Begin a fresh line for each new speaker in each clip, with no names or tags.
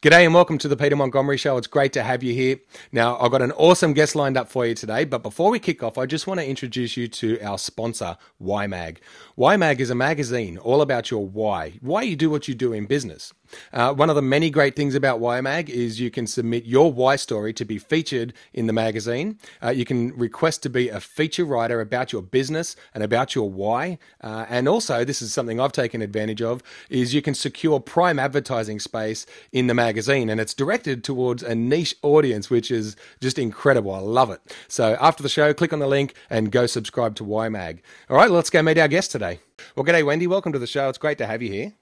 G'day and welcome to the Peter Montgomery Show. It's great to have you here. Now, I've got an awesome guest lined up for you today, but before we kick off, I just want to introduce you to our sponsor, YMag. YMag is a magazine all about your why you do what you do in business. One of the many great things about YMag is you can submit your why story to be featured in the magazine. You can request to be a feature writer about your business and about your why. And also, this is something I've taken advantage of, is you can secure prime advertising space in the magazine, and it's directed towards a niche audience, which is just incredible. I love it. So after the show, click on the link and go subscribe to YMag. All right, let's go meet our guest today. Well, g'day, Wendy. Welcome to the show. It's great to have you here.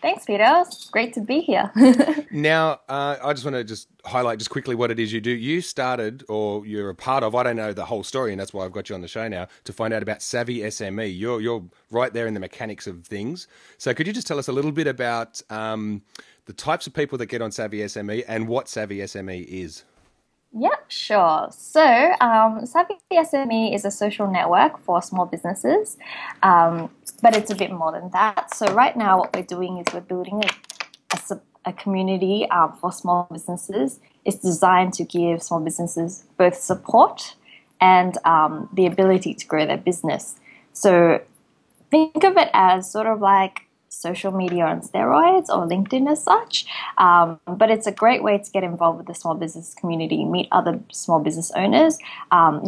Thanks, Peter. It's great to be here.
Now, I just want to highlight quickly what it is you do. You started, or you're a part of, I don't know the whole story, and that's why I've got you on the show now, to find out about Savvy SME. You're right there in the mechanics of things. So could you just tell us a little bit about the types of people that get on Savvy SME and what Savvy SME is?
Yep, sure. So, Savvy SME is a social network for small businesses, but it's a bit more than that. So right now what we're doing is we're building a community for small businesses. It's designed to give small businesses both support and the ability to grow their business. So think of it as sort of like social media on steroids or LinkedIn as such, but it's a great way to get involved with the small business community, meet other small business owners.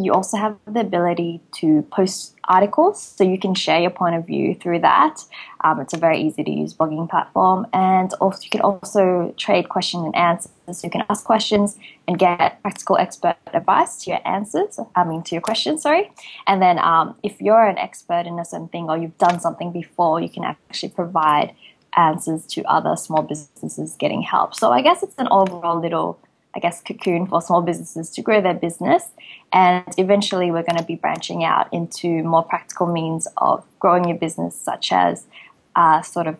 You also have the ability to post articles, so you can share your point of view through that. It's a very easy to use blogging platform, and also you can also trade question and answers. So you can ask questions and get practical expert advice to your to your questions, sorry. And then if you're an expert in a certain thing or you've done something before, you can actually provide answers to other small businesses getting help. So I guess it's an overall little, cocoon for small businesses to grow their business. And eventually we're going to be branching out into more practical means of growing your business, such as sort of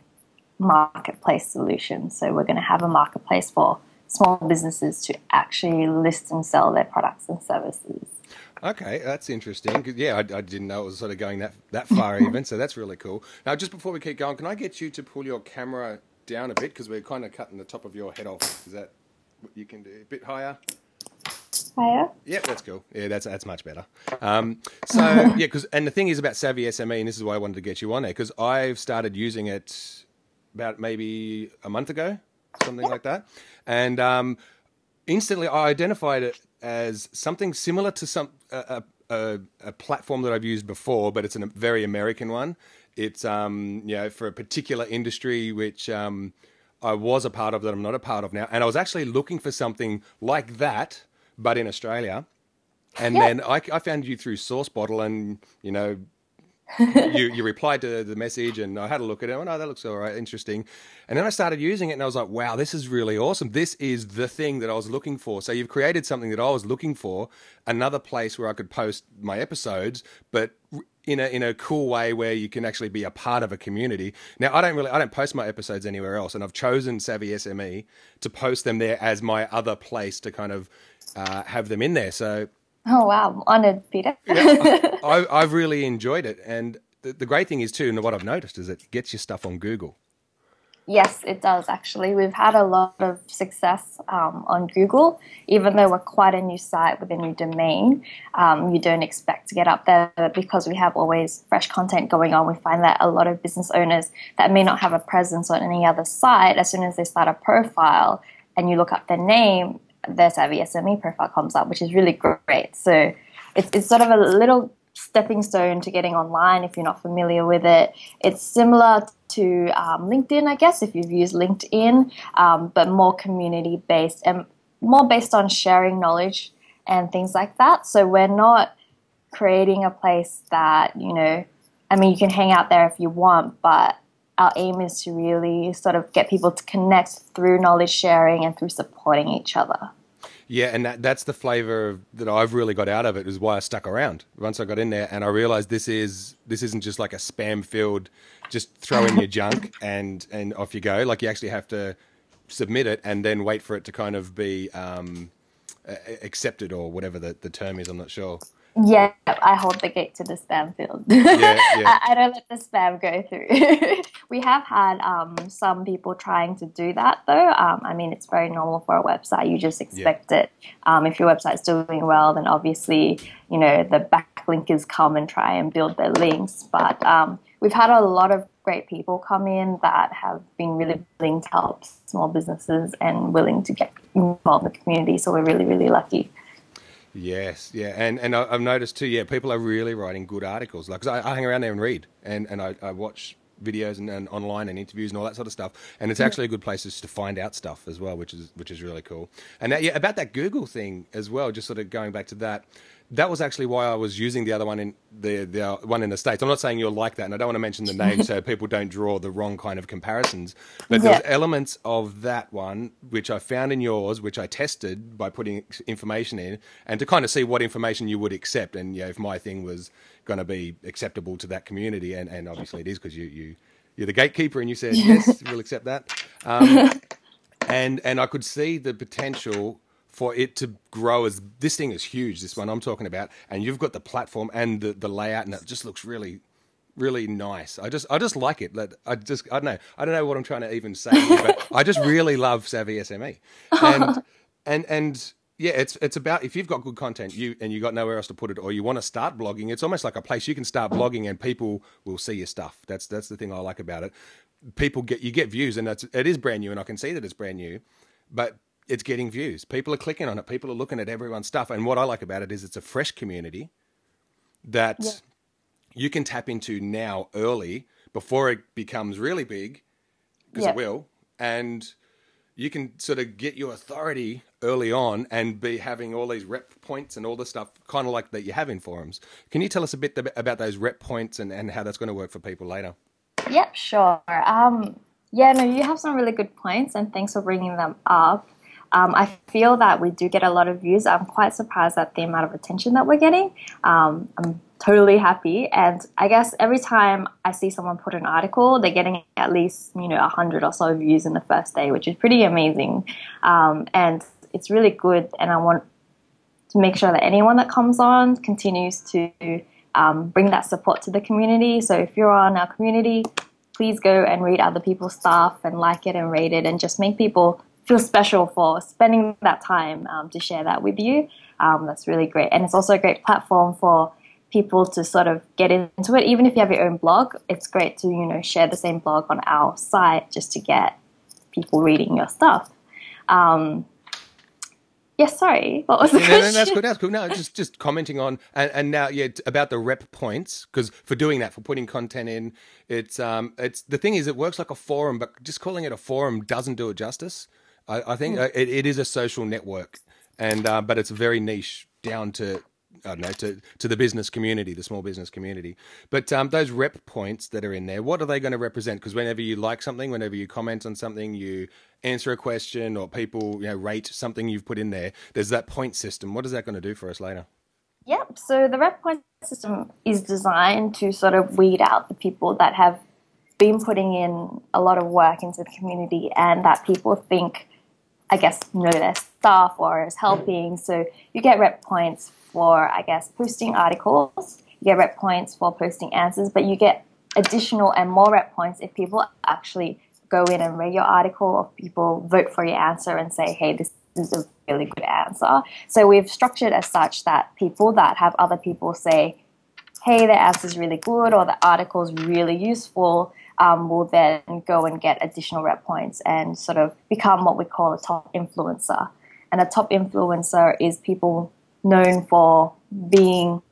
marketplace solutions. So we're going to have a marketplace for small businesses to actually list and sell their products and services.
Okay, that's interesting. Yeah, I didn't know it was sort of going that far even, so that's really cool. Now, just before we keep going, can I get you to pull your camera down a bit, because we're kind of cutting the top of your head off. Is that what you can do? A bit higher?
Higher?
Yep, that's cool. Yeah, that's much better. And the thing is about Savvy SME, and this is why I wanted to get you on there, because I've started using it about maybe a month ago, something like that. And instantly I identified it as something similar to a platform that I've used before, but it's a very American one. It's for a particular industry which I was a part of that I'm not a part of now. And I was actually looking for something like that, but in Australia. And then I found you through Source Bottle, and you replied to the message, and I had a look at it. Oh, no, that looks all right, interesting. And then I started using it, and I was like, wow, this is really awesome. This is the thing that I was looking for. So you've created something that I was looking for, another place where I could post my episodes, but in a cool way where you can actually be a part of a community. Now, I don't post my episodes anywhere else, and I've chosen Savvy SME to post them there as my other place to kind of have them in there. So.
Oh, wow. I'm honored, Peter.
I've really enjoyed it. And the great thing is, too, and what I've noticed is it gets your stuff on Google.
Yes, it does, actually. We've had a lot of success on Google. Even though we're quite a new site with a new domain, you don't expect to get up there. But because we have always fresh content going on, we find that a lot of business owners that may not have a presence on any other site, as soon as they start a profile and you look up their name, their Savvy SME profile comes up, which is really great. So it's sort of a little stepping stone to getting online if you're not familiar with it. It's similar to LinkedIn, I guess, if you've used LinkedIn, but more community-based and more based on sharing knowledge and things like that. So we're not creating a place that, you can hang out there if you want, but our aim is to really sort of get people to connect through knowledge sharing and through supporting each other.
Yeah, and that's the flavor that I've really got out of it, is why I stuck around. Once I got in there and I realized this isn't just like a spam-filled, just throw in your junk and off you go. Like, you actually have to submit it and then wait for it to kind of be accepted, or whatever the term is, I'm not sure.
Yeah, I hold the gate to the spam field.
Yeah, yeah,
I don't let the spam go through. We have had some people trying to do that though. I mean, it's very normal for a website. You just
yeah.
expect it. If your website's doing well, then obviously, the backlinkers come and try and build their links. But we've had a lot of great people come in that have been really willing to help small businesses and willing to get involved in the community. So we're really, really lucky.
Yes, yeah, and I've noticed too. Yeah, people are really writing good articles. Like, 'cause I hang around there and read, and I watch videos and online and interviews and all that sort of stuff. And it's actually a good place just to find out stuff as well, which is really cool. And that, yeah, about that Google thing as well. Just sort of going back to that. That was actually why I was using the other one in the one in the States. I'm not saying you're like that, and I don't want to mention the name so people don't draw the wrong kind of comparisons. But there's elements of that one which I found in yours, which I tested by putting information in, and to kind of see what information you would accept, and if my thing was going to be acceptable to that community, and obviously it is because you're the gatekeeper, and you said yes, we'll accept that. And I could see the potential for it to grow. As this thing is huge, this one I'm talking about, and you've got the platform and the layout, and it just looks really, really nice. I just like it. I don't know what I'm trying to even say here, but I just really love Savvy SME, and yeah, it's about, if you've got good content, you got nowhere else to put it, or you want to start blogging, it's almost like a place you can start blogging, and people will see your stuff. That's the thing I like about it. You get views, and it is brand new, and I can see that it's brand new, but it's getting views. People are clicking on it. People are looking at everyone's stuff. And what I like about it is it's a fresh community that you can tap into now early before it becomes really big, because it will. And you can sort of get your authority early on and be having all these rep points and all the stuff kind of like that you have in forums. Can you tell us a bit about those rep points and how that's going to work for people later?
Yep, sure. Yeah, no, you have some really good points, and thanks for bringing them up. I feel that we do get a lot of views. I'm quite surprised at the amount of attention that we're getting. I'm totally happy. And I guess every time I see someone put an article, they're getting at least, 100 or so views in the first day, which is pretty amazing. And it's really good. And I want to make sure that anyone that comes on continues to bring that support to the community. So if you're on our community, please go and read other people's stuff and like it and rate it, and just make people feel special for spending that time to share that with you. That's really great. And it's also a great platform for people to sort of get into it. Even if you have your own blog, it's great to, share the same blog on our site just to get people reading your stuff. Sorry. What was the question?
No, that's good. That's cool. No, just commenting on, and now, about the rep points, because for doing that, for putting content in, it's the thing is, it works like a forum, but just calling it a forum doesn't do it justice. I think it is a social network, and but it's very niche down to, I don't know, to the business community, the small business community. But those rep points that are in there, what are they going to represent? Because whenever you like something, whenever you comment on something, you answer a question, or people rate something you've put in there, there's that point system. What is that going to do for us later?
Yep. So the rep point system is designed to sort of weed out the people that have been putting in a lot of work into the community, and that people think, I guess, know their stuff or is helping. So you get rep points for, I guess, posting articles. You get rep points for posting answers, but you get additional and more rep points if people actually go in and read your article, or people vote for your answer and say, hey, this is a really good answer. So we've structured as such that people that have other people say, hey, the answer is really good, or the article is really useful, will then go and get additional rep points and sort of become what we call a top influencer. And a top influencer is people known for being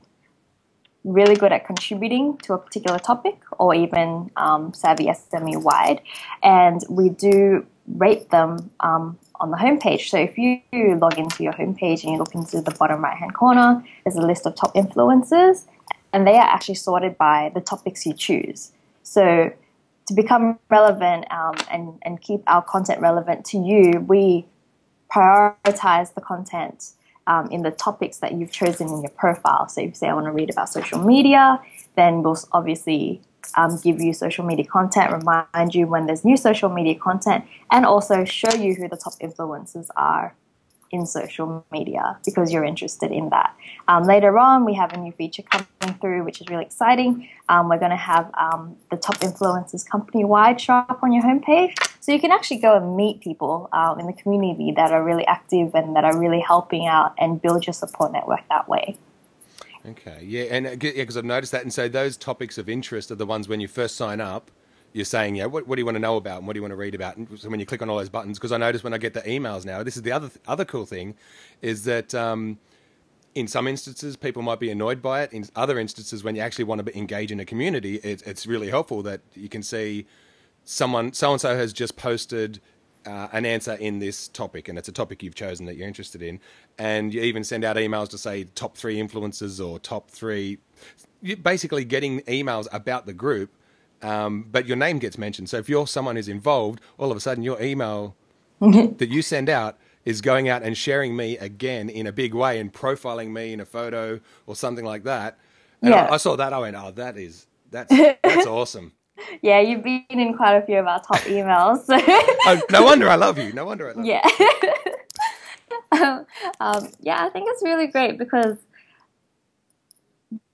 really good at contributing to a particular topic, or even Savvy SME wide. And we do rate them on the homepage. So if you log into your homepage and you look into the bottom right-hand corner, there's a list of top influencers, and they are actually sorted by the topics you choose. So to become relevant and keep our content relevant to you, we prioritize the content in the topics that you've chosen in your profile. So if you say, I want to read about social media, then we'll obviously give you social media content, remind you when there's new social media content, and also show you who the top influencers are in social media because you're interested in that. Later on, we have a new feature coming through, which is really exciting. We're going to have the top influencers company-wide show up on your homepage. So you can actually go and meet people in the community that are really active and that are really helping out and build your support network that way.
Okay, yeah, and because I've noticed that. And so those topics of interest are the ones when you first sign up, you're saying, yeah, what do you want to know about and what do you want to read about? And so when you click on all those buttons, because I notice when I get the emails now, this is the other cool thing, is that in some instances people might be annoyed by it. In other instances, when you actually want to engage in a community, it's really helpful that you can see someone, so-and-so has just posted an answer in this topic, and it's a topic you've chosen that you're interested in, and you even send out emails to say top 3 influencers or top 3, you're basically getting emails about the group. But your name gets mentioned. So if you're someone who's involved, all of a sudden your email that you send out is going out and sharing me again in a big way and profiling me in a photo or something like that. And
yeah.
I saw that. I went, oh, that's awesome.
Yeah, you've been in quite a few of our top emails. So.
Oh, no wonder I love you. No wonder I love
you. Yeah, I think it's really great because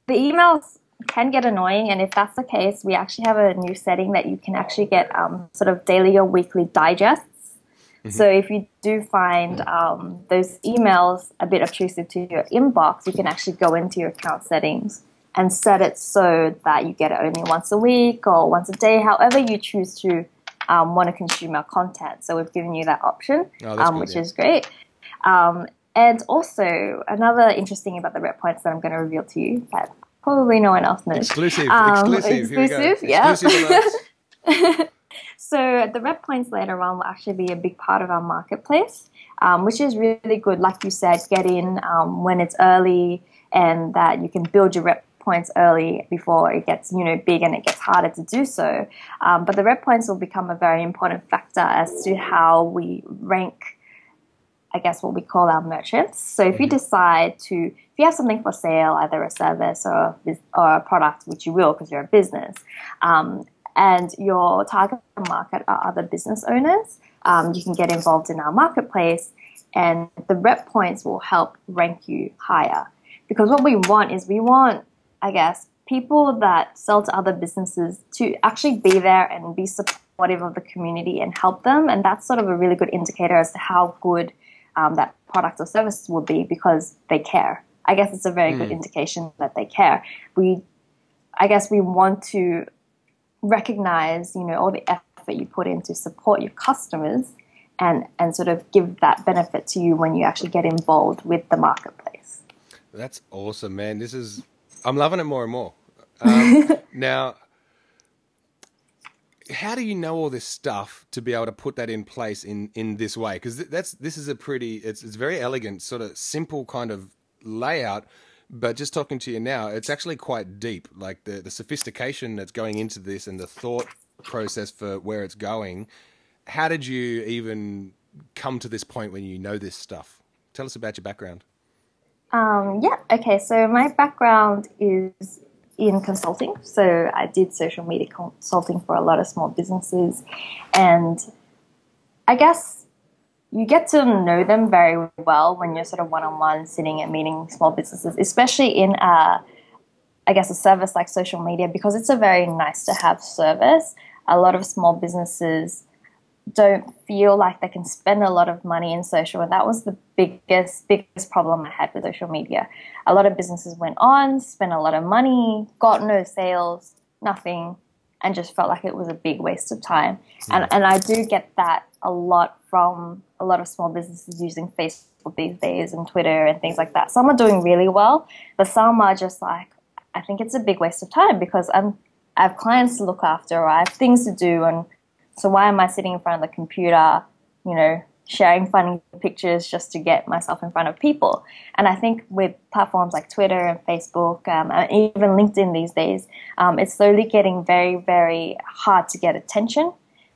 the emails can get annoying, and if that's the case, we actually have a new setting that you can actually get sort of daily or weekly digests. Mm-hmm. So if you do find those emails a bit obtrusive to your inbox, you can actually go into your account settings and set it so that you get it only once a week or once a day, however you choose to want to consume our content. So we've given you that option, which is great. And also, another interesting about the rep points that I'm going to reveal to you that probably no one else knows.
Exclusive.
Yeah.
Exclusive.
So the rep points later on will actually be a big part of our marketplace, which is really good. Like you said, get in when it's early, and that you can build your rep points early before it gets big and it gets harder to do so. But the rep points will become a very important factor as to how we rank, I guess, what we call our merchants. So if you decide if you have something for sale, either a service or a product, which you will because you're a business, and your target market are other business owners, you can get involved in our marketplace, and the rep points will help rank you higher. Because what we want, I guess, people that sell to other businesses to actually be there and be supportive of the community and help them, and that's sort of a really good indicator as to how good that product or service will be because they care. I guess it's a very good indication that they care. I guess we want to recognize, all the effort you put in to support your customers and sort of give that benefit to you when you actually get involved with the marketplace.
That's awesome, man. I'm loving it more and more. Now, how do you know all this stuff to be able to put that in place in this way? Because this is it's very elegant, sort of simple kind of layout, but just talking to you now, it's actually quite deep. Like the sophistication that's going into this and the thought process for where it's going. How did you even come to this point when you know this stuff? Tell us about your background.
Okay. So my background is in consulting. So I did social media consulting for a lot of small businesses, and I guess you get to know them very well when you're sort of one-on-one sitting and meeting small businesses, especially in a service like social media, because it's a very nice to have service. A lot of small businesses don't feel like they can spend a lot of money in social, and that was the biggest problem I had with social media. A lot of businesses went on, spent a lot of money, got no sales, nothing, and just felt like it was a big waste of time. And I do get that a lot from a lot of small businesses using Facebook these days and Twitter and things like that. Some are doing really well, but some are just like, I think it's a big waste of time because I have clients to look after, or I have things to do, and so why am I sitting in front of the computer, sharing funny pictures just to get myself in front of people? And I think with platforms like Twitter and Facebook and even LinkedIn these days, it's slowly getting very, very hard to get attention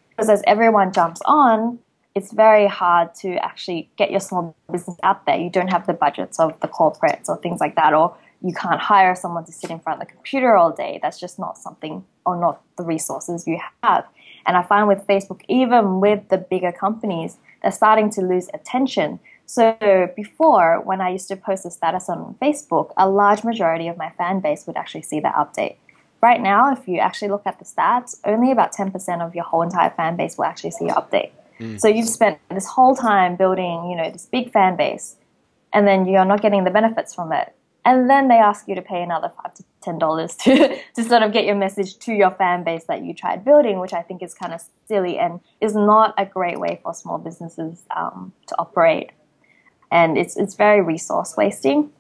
because as everyone jumps on, it's very hard to actually get your small business out there. You don't have the budgets of the corporates or things like that, or you can't hire someone to sit in front of the computer all day. That's just not something, or not the resources you have. And I find with Facebook, even with the bigger companies, they're starting to lose attention So before, when I used to post a status on Facebook, a large majority of my fan base would actually see that update. Right now, if you actually look at the stats, only about 10% of your whole entire fan base will actually see your update. So you've spent this whole time building, this big fan base, and then you're not getting the benefits from it. And then they ask you to pay another $5 to $10 to sort of get your message to your fan base that you tried building, which I think is kind of silly and is not a great way for small businesses to operate. And it's very resource wasting.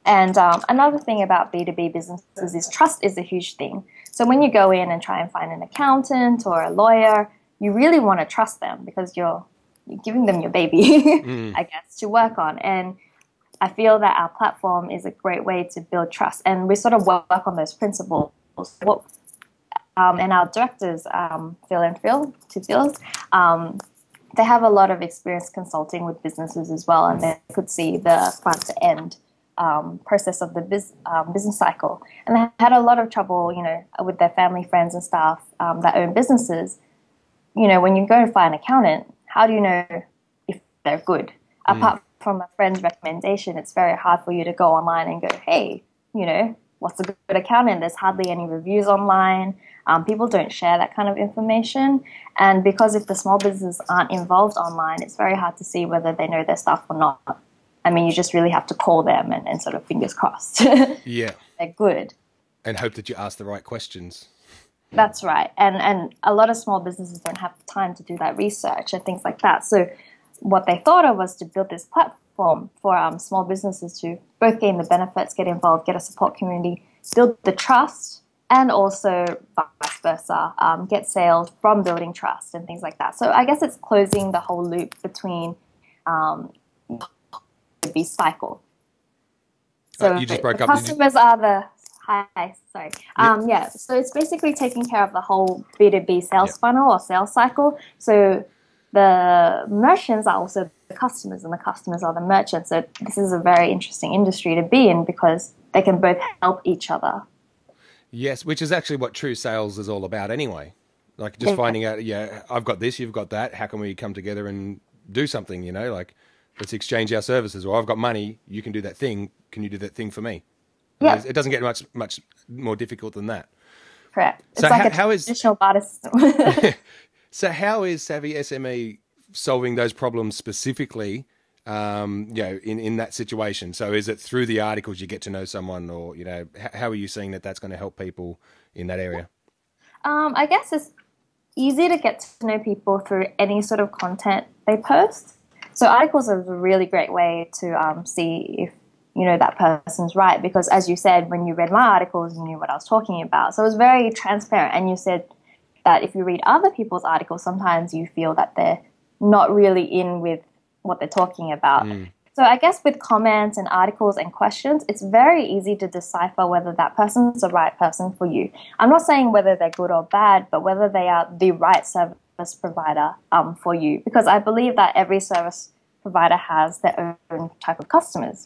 And another thing about B2B businesses is trust is a huge thing. So when you go in and try and find an accountant or a lawyer, you really want to trust them because you're giving them your baby, I guess, to work on. And I feel that our platform is a great way to build trust, and we sort of work on those principles. And our directors, Phil and Phil, they have a lot of experience consulting with businesses as well, and they could see the front to end process of the business cycle. And they had a lot of trouble, with their family, friends, and staff that own businesses. When you go find an accountant, how do you know if they're good? Apart from a friend's recommendation, it's very hard for you to go online and go, hey, what's a good accountant? There's hardly any reviews online. People don't share that kind of information. And because if the small businesses aren't involved online, it's very hard to see whether they know their stuff or not. I mean, you just really have to call them and sort of fingers crossed.
Yeah.
They're good.
And hope that you ask the right questions.
That's right. And a lot of small businesses don't have time to do that research and things like that. So what they thought of was to build this platform for small businesses to both gain the benefits, get involved, get a support community, build the trust, and also vice versa, get sales from building trust and things like that. So I guess it's closing the whole loop between the cycle. So
you just broke up.
Customers are the... Hi, sorry.
Yep.
So it's basically taking care of the whole B2B sales funnel or sales cycle. So the merchants are also the customers, and the customers are the merchants. So this is a very interesting industry to be in because they can both help each other.
Yes, which is actually what true sales is all about anyway. Like just finding out, I've got this, you've got that. How can we come together and do something, like let's exchange our services, or I've got money, you can do that thing. Can you do that thing for me?
Yeah.
It doesn't get much more difficult than that.
Correct. It's
So
like
how
a
is
traditional barter system.
So how is Savvy SME solving those problems specifically, in that situation? So is it through the articles you get to know someone, or, how are you seeing that that's going to help people in that area?
I guess it's easy to get to know people through any sort of content they post. So articles are a really great way to see if that person's right, because as you said, when you read my articles, you knew what I was talking about. So it was very transparent. And you said that if you read other people's articles, sometimes you feel that they're not really in with what they're talking about. So I guess with comments and articles and questions, it's very easy to decipher whether that person's the right person for you. I'm not saying whether they're good or bad, but whether they are the right service provider for you, because I believe that every service provider has their own type of customers.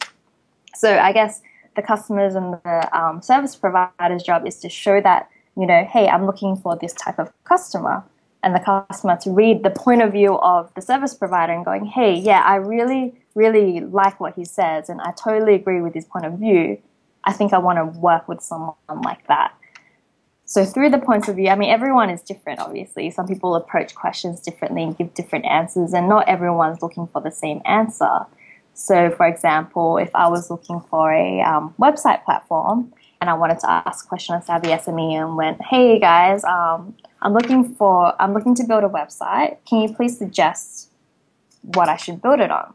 So I guess the customers and the service provider's job is to show that, hey, I'm looking for this type of customer, and the customer to read the point of view of the service provider and going, hey, yeah, I really, really like what he says, and I totally agree with his point of view. I think I want to work with someone like that. So through the points of view, I mean, everyone is different, obviously. Some people approach questions differently and give different answers, and not everyone's looking for the same answer. So, for example, if I was looking for a website platform and I wanted to ask a question on Savvy SME and went, hey guys, I'm looking to build a website. Can you please suggest what I should build it on?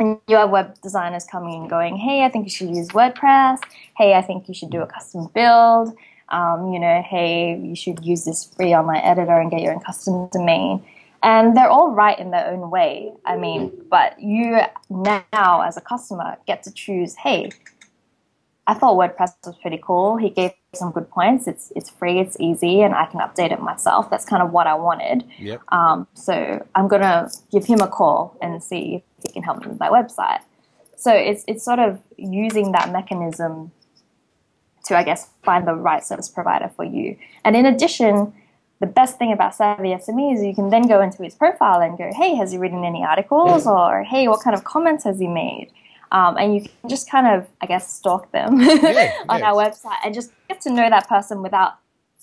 And you have web designers coming and going, hey, I think you should use WordPress. Hey, I think you should do a custom build. Hey, you should use this free online editor and get your own custom domain. And they're all right in their own way. I mean, but you now as a customer get to choose, hey, I thought WordPress was pretty cool. He gave some good points. It's free, it's easy, and I can update it myself. That's kind of what I wanted.
Yep.
So I'm going to give him a call and see if he can help me with my website. So it's sort of using that mechanism to, I guess, find the right service provider for you. And in addition, the best thing about Savvy SME is you can then go into his profile and go, hey, has he written any articles? Or, hey, what kind of comments has he made? And you can just kind of, I guess, stalk them on our website and just get to know that person without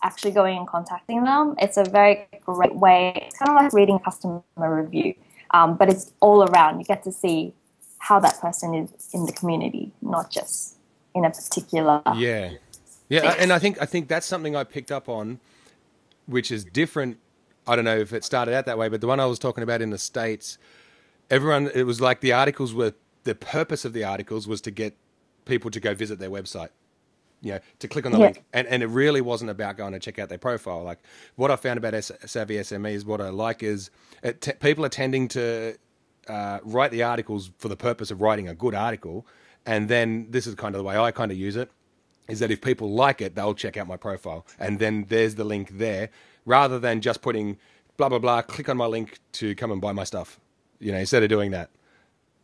actually going and contacting them. It's a very great way. It's kind of like reading a customer review, but it's all around. You get to see how that person is in the community, not just in a particular
thing. And I think that's something I picked up on, which is different. I don't know if it started out that way, but the one I was talking about in the States, it was like the purpose of the articles was to get people to go visit their website, to click on the link. And it really wasn't about going to check out their profile. Like what I found about Savvy SME is what I like is people are tending to write the articles for the purpose of writing a good article. And then this is kind of the way I kind of use it, is that if people like it, they'll check out my profile. And then there's the link there, rather than just putting blah, blah, blah, click on my link to come and buy my stuff, instead of doing that.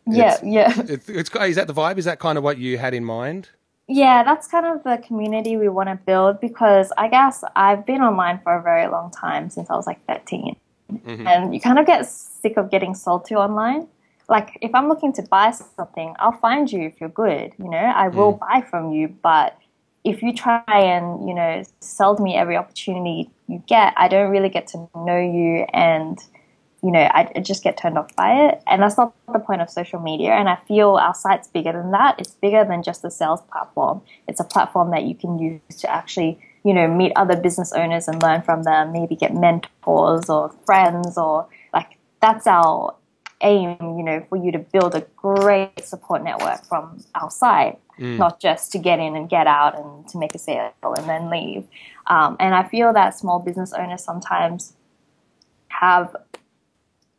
Is that the vibe? Is that kind of what you had in mind?
Yeah, that's kind of the community we want to build, because I guess I've been online for a very long time, since I was like 13. Mm-hmm. And you kind of get sick of getting sold to online. Like if I'm looking to buy something, I'll find you if you're good, I will buy from you. But if you try and, sell to me every opportunity you get, I don't really get to know you, and I just get turned off by it. And that's not the point of social media. And I feel our site's bigger than that. It's bigger than just a sales platform. It's a platform that you can use to actually, meet other business owners and learn from them, maybe get mentors or friends, or like that's our aim, for you to build a great support network from our site, not just to get in and get out and to make a sale and then leave. And I feel that small business owners sometimes have,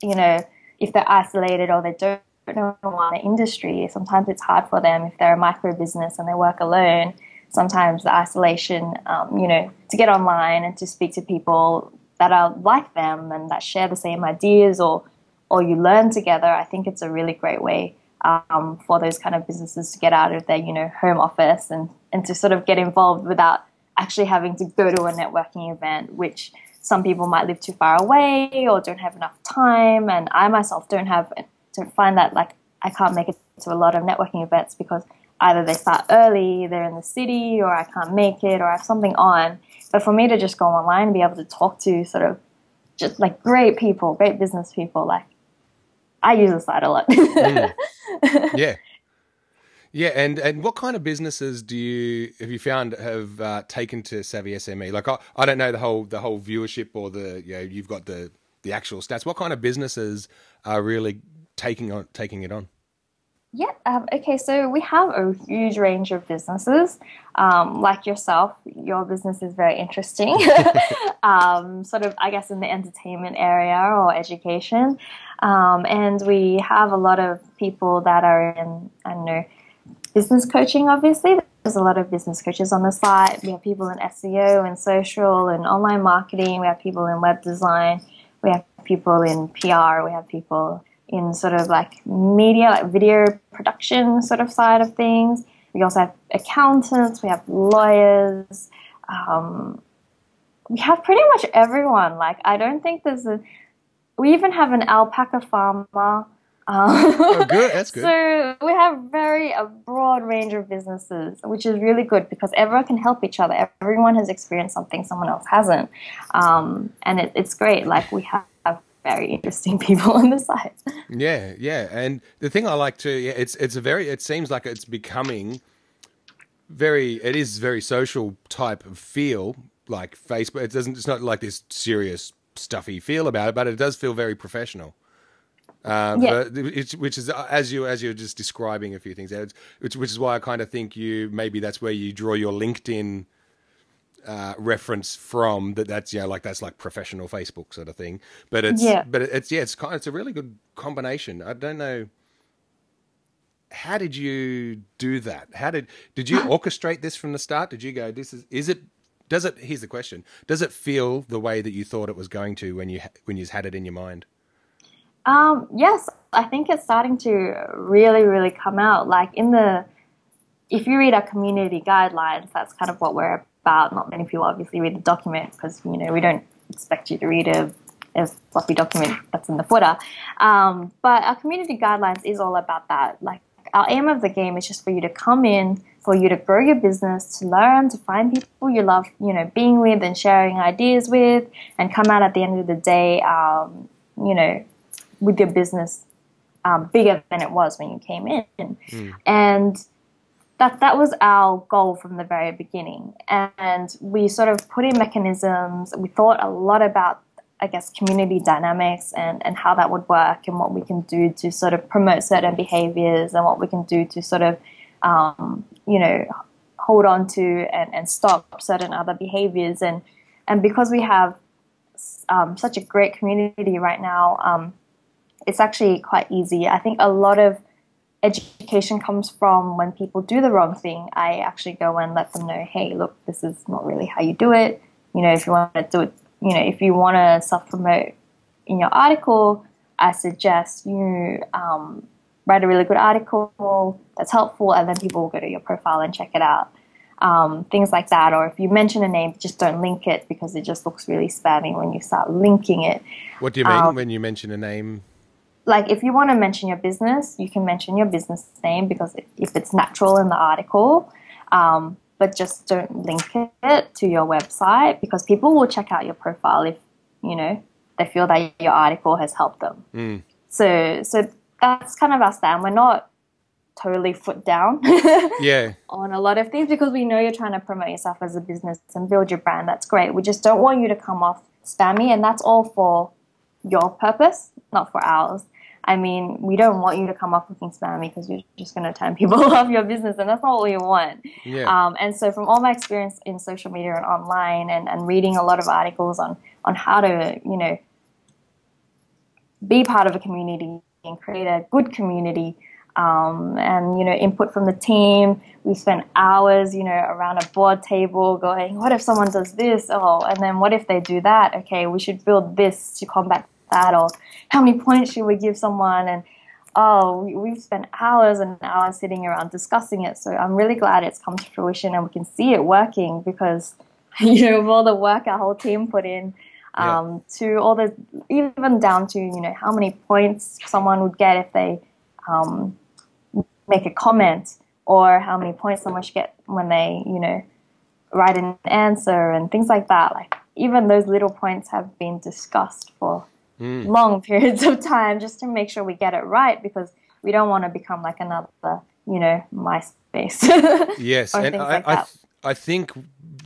if they're isolated or they don't know the industry, sometimes it's hard for them if they're a micro business and they work alone. Sometimes the isolation, to get online and to speak to people that are like them and that share the same ideas, or you learn together, I think it's a really great way for those kind of businesses to get out of their, home office and to sort of get involved without actually having to go to a networking event, which some people might live too far away or don't have enough time. And I myself don't find that like I can't make it to a lot of networking events because either they start early, they're in the city, or I can't make it, or I have something on. But for me to just go online and be able to talk to sort of just like great people, great business people, like I use the site a lot.
Yeah, and what kind of businesses have you found have taken to Savvy SME? Like I don't know the whole viewership or you've got the actual stats. What kind of businesses are really taking it on?
Yeah. Okay. So we have a huge range of businesses. Like yourself, your business is very interesting. Sort of, I guess, in the entertainment area or education. And we have a lot of people that are in, I don't know, business coaching, obviously. There's a lot of business coaches on the site. We have people in SEO and social and online marketing. We have people in web design. We have people in PR. We have people in sort of like media, like video production sort of side of things. We also have accountants. We have lawyers. We have pretty much everyone. Like, I don't think we even have an alpaca farmer.
Oh, good. That's good.
So we have a broad range of businesses, which is really good because everyone can help each other. Everyone has experienced something someone else hasn't. And it's great. Like, we have very interesting people on the site.
Yeah. And the thing I like too, it seems like it's becoming it is very social type of feel, like Facebook. It's not like this serious, stuffy feel about it, but it does feel very professional. Which is as you're just describing a few things, which is why I kind of think maybe that's where you draw your LinkedIn reference from. That's like professional Facebook sort of thing. But it's a really good combination. I don't know. How did you do that? Did you orchestrate this from the start? Did you go, here's the question. Does it feel the way that you thought it was going to when you had it in your mind?
Yes, I think it's starting to really, really come out. Like if you read our community guidelines, that's kind of what we're about. Not many people obviously read the document because, we don't expect you to read a fluffy document that's in the footer. But our community guidelines is all about that. Like, our aim of the game is just for you to come in, for you to grow your business, to learn, to find people you love, being with and sharing ideas with, and come out at the end of the day, with your business bigger than it was when you came in. And that was our goal from the very beginning. And we sort of put in mechanisms. We thought a lot about, I guess, community dynamics and how that would work, and what we can do to sort of promote certain behaviors, and what we can do to sort of, hold on to and stop certain other behaviors. And because we have such a great community right now, it's actually quite easy. I think a lot of education comes from when people do the wrong thing. I actually go and let them know, hey, look, this is not really how you do it. If you want to do it, if you want to self-promote in your article, I suggest you write a really good article that's helpful, and then people will go to your profile and check it out. Things like that. Or if you mention a name, just don't link it, because it just looks really spammy when you start linking it.
What do you mean when you mention a name?
Like, if you want to mention your business, you can mention your business name, because if it's natural in the article, but just don't link it to your website, because people will check out your profile if, they feel that your article has helped them. So that's kind of our stand. We're not totally foot down on a lot of things, because we know you're trying to promote yourself as a business and build your brand. That's great. We just don't want you to come off spammy, and that's all for your purpose, not for ours. I mean, we don't want you to come off looking spammy, because you're just going to turn people off your business, and that's not what we want. And so from all my experience in social media and online, and reading a lot of articles on how to, be part of a community and create a good community, and, input from the team. We spent hours, around a board table going, what if someone does this? Oh, and then what if they do that? Okay, we should build this to combat that. Or how many points should we give someone? And we've spent hours and hours sitting around discussing it. So I'm really glad it's come to fruition and we can see it working, because of all the work our whole team put in, to all the, even down to how many points someone would get if they make a comment, or how many points someone should get when they write an answer, and things like that. Like, even those little points have been discussed for long periods of time, just to make sure we get it right, because we don't want to become like another, MySpace.
Yes, and I think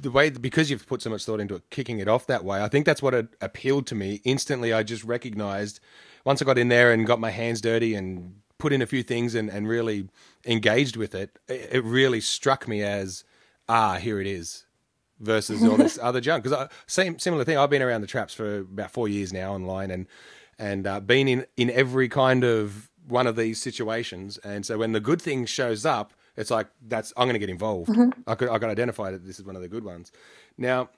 the way, because you've put so much thought into it, kicking it off that way, I think that's what appealed to me instantly. I just recognized, once I got in there and got my hands dirty and put in a few things and really engaged with it, it really struck me as, here it is, versus all this other junk. Because similar thing, I've been around the traps for about 4 years now online, and been in every kind of one of these situations. And so when the good thing shows up, it's like, I'm going to get involved. I could identify that this is one of the good ones. Now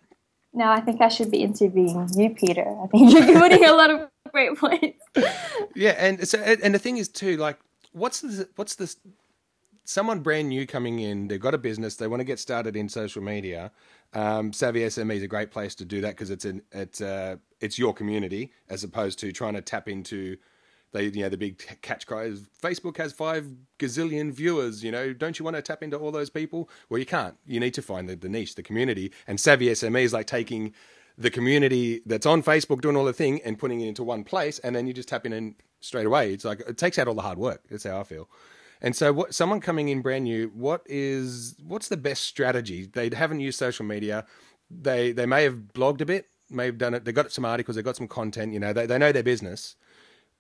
I think I should be interviewing you, Peter. I think you're putting a lot of great points. Yeah, and so, and the thing is too, like, what's this? Someone brand new coming in, they've got a business, they want to get started in social media. Savvy SME is a great place to do that, because it's your community, as opposed to trying to tap into the big catch cry is Facebook has 5 gazillion viewers. Don't you want to tap into all those people? Well, you can't. You need to find the niche, the community. And Savvy SME is like taking the community that's on Facebook doing all the thing and putting it into one place, and then you just tap in straight away. It's like, it takes out all the hard work. That's how I feel. And so someone coming in brand new, what's the best strategy? They haven't used social media. They may have blogged a bit, may have done it. They've got some articles, they've got some content, they know their business.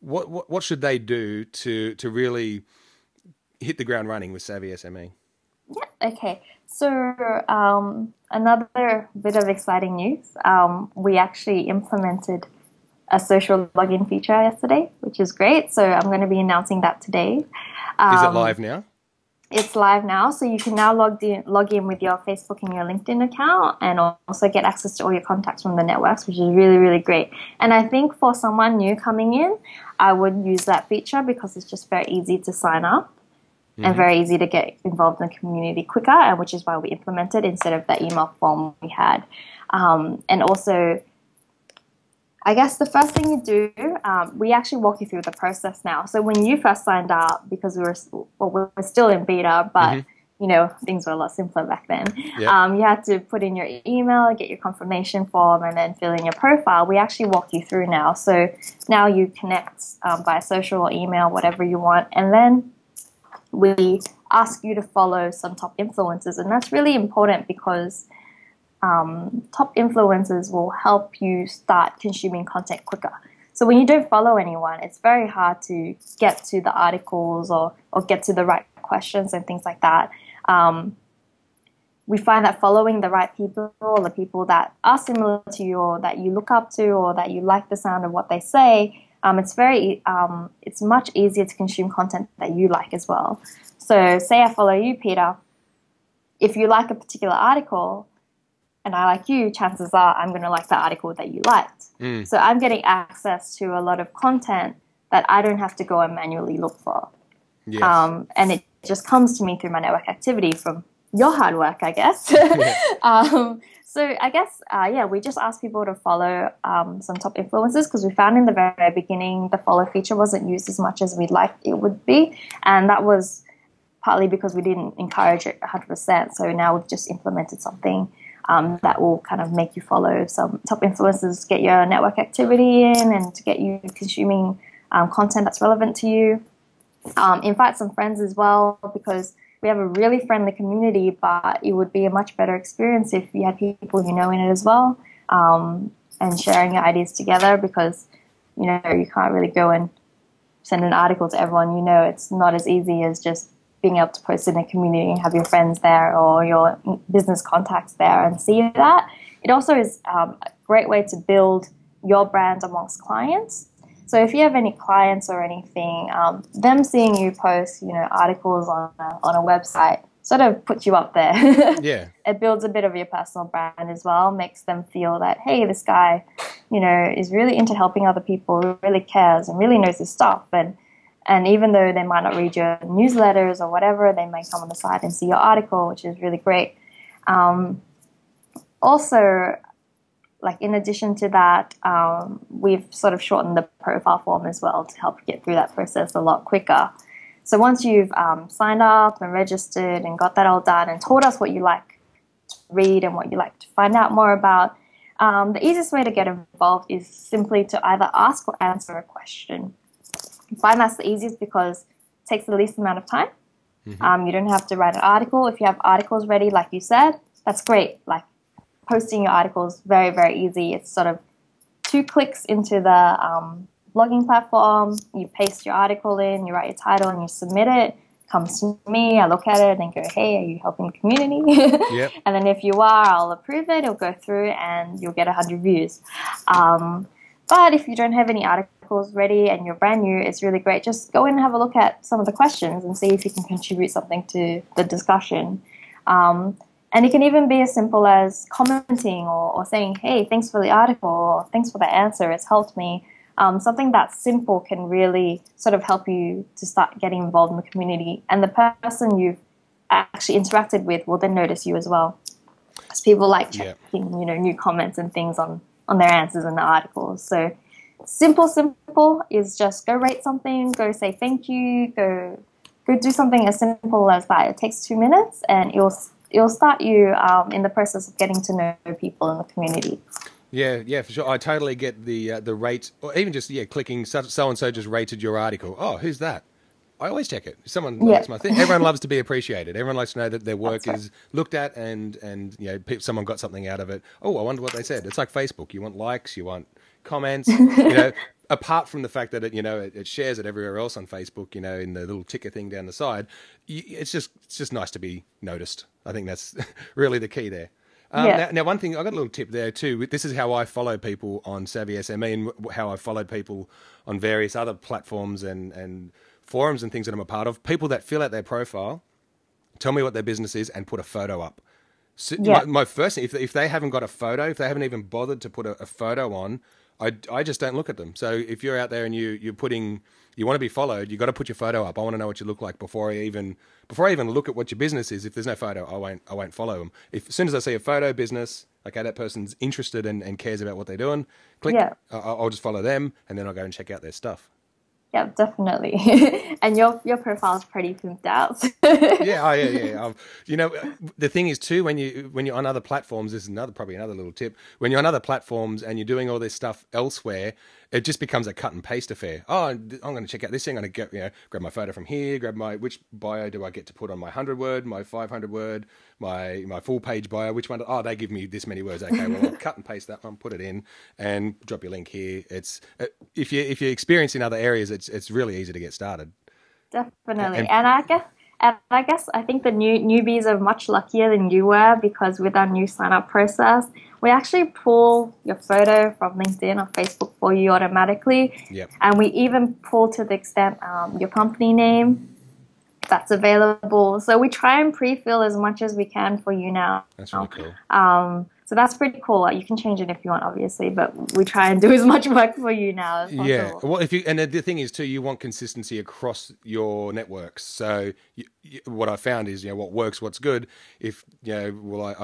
What should they do to really hit the ground running with Savvy SME? Yeah, okay. So another bit of exciting news. We actually implemented a social login feature yesterday, which is great. So I'm going to be announcing that today. Is it live now?
It's live now, so you can now log in with your Facebook and your LinkedIn account, and also get access to all your contacts from the networks, which is really, really great. And I think for someone new coming in, I would use that feature, because it's just very easy to sign up and very easy to get involved in the community quicker, and which is why we implemented instead of that email form we had. And also, I guess the first thing you do, we actually walk you through the process now. So when you first signed up, because we're still in beta, but you know, things were a lot simpler back then.
Yep.
You had to put in your email, get your confirmation form, and then fill in your profile. We actually walk you through now. So now you connect via social or email, whatever you want, and then we ask you to follow some top influencers. And that's really important because top influencers will help you start consuming content quicker. So when you don't follow anyone, it's very hard to get to the articles or get to the right questions and things like that. We find that following the right people, or the people that are similar to you or that you look up to or that you like the sound of what they say, it's much easier to consume content that you like as well. So say I follow you, Peter. If you like a particular article and I like you, chances are I'm going to like the article that you liked. So I'm getting access to a lot of content that I don't have to go and manually look for.
Yes.
And it just comes to me through my network activity from your hard work, I guess. So I guess, we just ask people to follow some top influencers because we found in the very beginning the follow feature wasn't used as much as we'd like it would be. And that was partly because we didn't encourage it 100%. So now we've just implemented something that will kind of make you follow some top influencers, get your network activity in and to get you consuming content that's relevant to you. Invite some friends as well because we have a really friendly community, but it would be a much better experience if you had people you know in it as well, and sharing your ideas together because, you know, you can't really go and send an article to everyone. You know, it's not as easy as just being able to post in a community and have your friends there or your business contacts there and see that. It also is a great way to build your brand amongst clients. So if you have any clients or anything, them seeing you post, you know, articles on a website sort of puts you up there.
Yeah.
It builds a bit of your personal brand as well, makes them feel that, hey, this guy, you know, is really into helping other people, really cares and really knows his stuff. And even though they might not read your newsletters or whatever, they may come on the side and see your article, which is really great. Also, like in addition to that, we've sort of shortened the profile form as well to help get through that process a lot quicker. So once you've signed up and registered and got that all done and told us what you like to read and what you like to find out more about, the easiest way to get involved is simply to either ask or answer a question. I find that's the easiest because it takes the least amount of time. You don't have to write an article. If you have articles ready, like you said, that's great. Like posting your articles, very, very easy. It's sort of 2 clicks into the blogging platform. You paste your article in, you write your title, and you submit it. Comes to me, I look at it and go, hey, are you helping the community?
Yep.
And then if you are, I'll approve it. It'll go through and you'll get 100 views. But if you don't have any articles ready and you're brand new, it's really great. Just go in and have a look at some of the questions and see if you can contribute something to the discussion. And it can even be as simple as commenting or saying, hey, thanks for the article, or thanks for the answer, it's helped me. Something that simple can really sort of help you to start getting involved in the community. And the person you've actually interacted with will then notice you as well. Because people like checking, you know, new comments and things on their answers in the articles. So simple is just go rate something, go say thank you, go do something as simple as that. It takes 2 minutes and it'll start you in the process of getting to know people in the community.
Yeah, for sure. I totally get the rate, or even just clicking so and so just rated your article. Oh, who's that? I always check it. Someone likes my thing. Everyone loves to be appreciated. Everyone likes to know that their work is looked at and you know, someone got something out of it. Oh, I wonder what they said. It's like Facebook. You want likes, you want comments. You know, apart from the fact that it shares it everywhere else on Facebook. You know, in the little ticker thing down the side. It's just nice to be noticed. I think that's really the key there. Now, one thing, I got a little tip there too. This is how I follow people on Savvy SME and how I followed people on various other platforms and forums and things that I'm a part of. People that fill out their profile, tell me what their business is, and put a photo up. So my first thing, if they haven't got a photo, if they haven't even bothered to put a photo on, I just don't look at them. So if you're out there and you want to be followed, you got to put your photo up. I want to know what you look like before I even look at what your business is. If there's no photo, I won't follow them. As soon as I see a photo business, okay, that person's interested and cares about what they're doing, click. Yeah. I'll just follow them, and then I'll go and check out their stuff.
Yeah, definitely. And your profile is pretty pimped out.
Yeah. The thing is too, when you're on other platforms, this is probably another little tip. When you're on other platforms and you're doing all this stuff elsewhere, it just becomes a cut and paste affair. Oh, I'm going to check out this thing. I'm going to grab my photo from here. Grab which bio do I get to put on my 100-word, my 500-word, my full page bio? Which one? Oh, they give me this many words. Okay, well, I'll cut and paste that one, put it in, and drop your link here. It's if you're experienced in other areas, it's really easy to get started.
Definitely, and I guess I think the newbies are much luckier than you were, because with our new sign-up process, we actually pull your photo from LinkedIn or Facebook for you automatically.
Yep.
And we even pull to the extent your company name, if that's available. So we try and pre-fill as much as we can for you now.
That's really cool.
So that's pretty cool. You can change it if you want, obviously, but we try and do as much work for you now as possible.
Yeah. Well, and the thing is too, you want consistency across your networks. So what I found is, what works, what's good. If I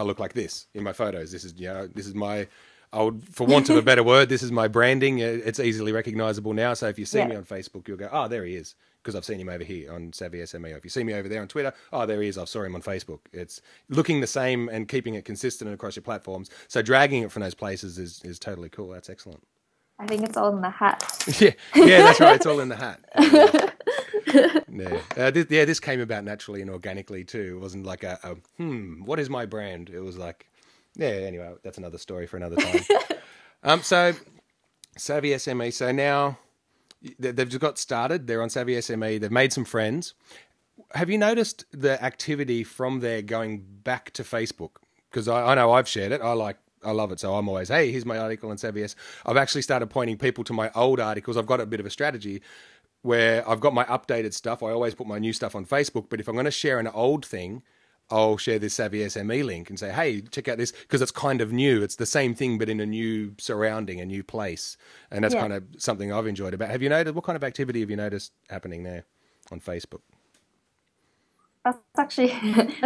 look like this in my photos. This is my, for want of a better word, this is my branding. It's easily recognizable now. So if you see me on Facebook, you'll go, oh, there he is, because I've seen him over here on Savvy SME. Or if you see me over there on Twitter, oh, there he is, I saw him on Facebook. It's looking the same and keeping it consistent across your platforms. So dragging it from those places is totally cool. That's excellent.
I think it's all in the hat.
Yeah, that's right. It's all in the hat. This came about naturally and organically too. It wasn't like what is my brand? It was like, anyway, that's another story for another time. So Savvy SME. So now they've just got started. They're on Savvy SME. They've made some friends. Have you noticed the activity from there going back to Facebook? Because I know I've shared it. I love it. So I'm always, hey, here's my article on Savvy. I've actually started pointing people to my old articles. I've got a bit of a strategy where I've got my updated stuff. I always put my new stuff on Facebook. But if I'm going to share an old thing, I'll share this Savvy SME link and say, hey, check out this, because it's kind of new. It's the same thing, but in a new surrounding, a new place. And that's kind of something I've enjoyed about. Have you noticed, what kind of activity have you noticed happening there on Facebook?
That's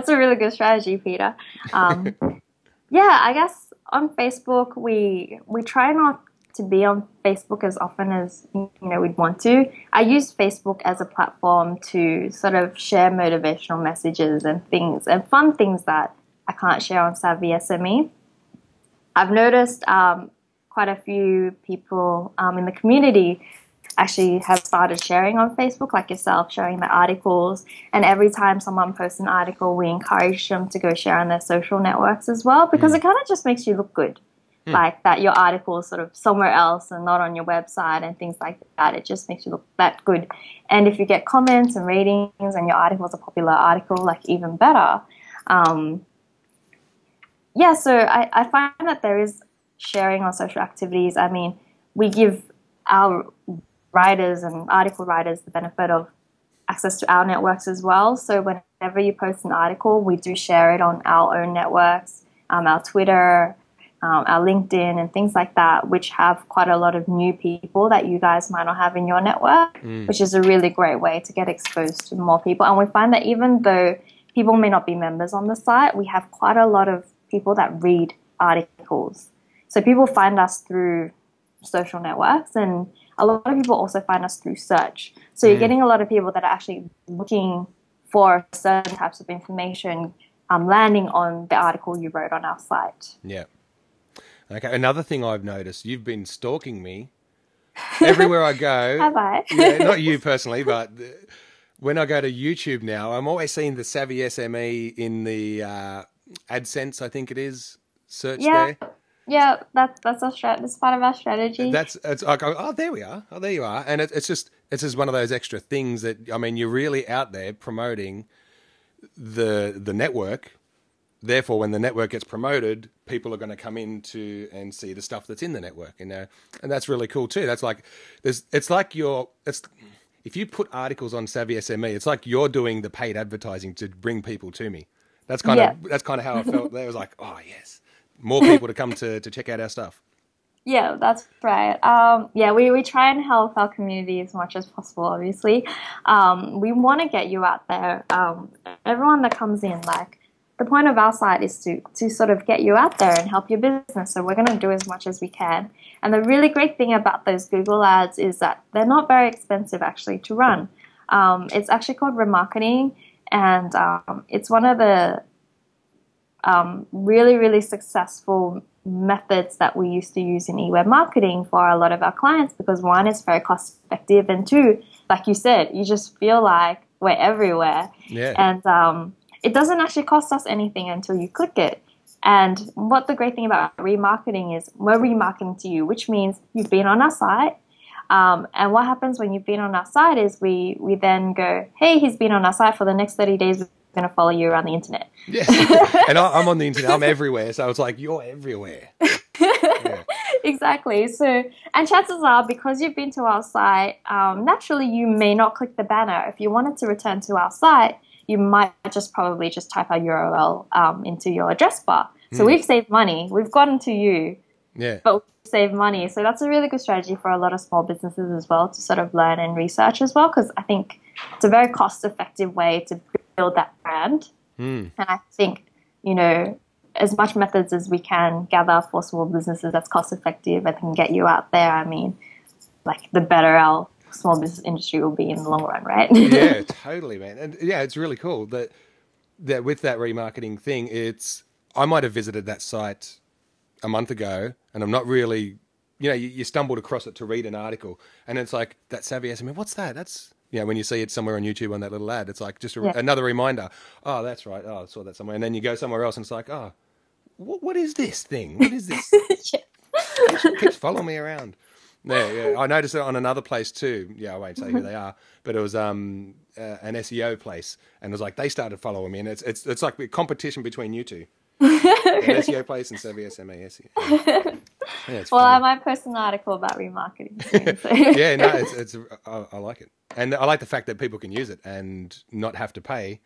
a really good strategy, Peter. I guess on Facebook, we try not to be on Facebook as often as we'd want to. I use Facebook as a platform to sort of share motivational messages and things and fun things that I can't share on Savvy SME. I've noticed quite a few people in the community actually have started sharing on Facebook, like yourself, sharing their articles. And every time someone posts an article, we encourage them to go share on their social networks as well, because it kind of just makes you look good. Like that your article is sort of somewhere else and not on your website and things like that. It just makes you look that good. And if you get comments and ratings and your article is a popular article, like even better. So I find that there is sharing on social activities. I mean, we give our writers and article writers the benefit of access to our networks as well. So whenever you post an article, we do share it on our own networks, our Twitter, our LinkedIn and things like that, which have quite a lot of new people that you guys might not have in your network, which is a really great way to get exposed to more people. And we find that even though people may not be members on the site, we have quite a lot of people that read articles. So people find us through social networks, and a lot of people also find us through search. So you're getting a lot of people that are actually looking for certain types of information, landing on the article you wrote on our site.
Yeah. Okay. Another thing I've noticed, you've been stalking me everywhere I go.
Have I?
Yeah, not you personally, but when I go to YouTube now, I'm always seeing the Savvy SME in the AdSense, I think it is, search there.
Yeah, that's part of our strategy.
It's like, oh, there we are. Oh, there you are. And it's just one of those extra things that, I mean, you're really out there promoting the network. Therefore, when the network gets promoted, people are going to come in and see the stuff that's in the network, and that's really cool too. That's like, if you put articles on Savvy SME, it's like you're doing the paid advertising to bring people to me. That's kind of how I felt. There was like, oh yes, more people to come to check out our stuff.
Yeah, that's right. Yeah, we try and help our community as much as possible, obviously. We want to get you out there. Everyone that comes in, like, the point of our site is to sort of get you out there and help your business. So we're going to do as much as we can. And the really great thing about those Google ads is that they're not very expensive actually to run. It's actually called remarketing, and it's one of the really, really successful methods that we used to use in e-web marketing for a lot of our clients, because one, is very cost effective, and two, like you said, you just feel like we're everywhere.
Yeah.
And it doesn't actually cost us anything until you click it. And what the great thing about remarketing is, we're remarketing to you, which means you've been on our site. And what happens when you've been on our site is we then go, hey, he's been on our site for the next 30 days. We're going to follow you around the internet.
Yes. And I'm on the internet. I'm everywhere. So it's like, you're everywhere. Yeah.
Exactly. So, and chances are, because you've been to our site, naturally you may not click the banner. If you wanted to return to our site, you might probably just type our URL into your address bar. So we've saved money. We've gotten to you,
Yeah.
but we've saved money. So that's a really good strategy for a lot of small businesses as well, to sort of learn and research as well, because I think it's a very cost-effective way to build that brand. And I think, as much methods as we can gather for small businesses that's cost-effective and can get you out there, I mean, like, the better our small business industry will be in the long run, right?
Yeah, totally, man. And yeah, it's really cool that with that remarketing thing, I might have visited that site a month ago, and I'm not really, you stumbled across it to read an article, and it's like, that Savvy SME, what's that? That's, when you see it somewhere on YouTube on that little ad, it's like just another reminder. Oh, that's right. Oh, I saw that somewhere. And then you go somewhere else and it's like, oh, what is this thing? What is this? It keeps following me around. Yeah. I noticed it on another place too. Yeah, I won't say who they are, but it was an SEO place, and it was like they started following me, and it's like a competition between you two. An SEO place and Savvy SME. SEO. Yeah, it's
Well,
funny.
I might post an article about remarketing soon, so.
Yeah, no, I like it, and I like the fact that people can use it and not have to pay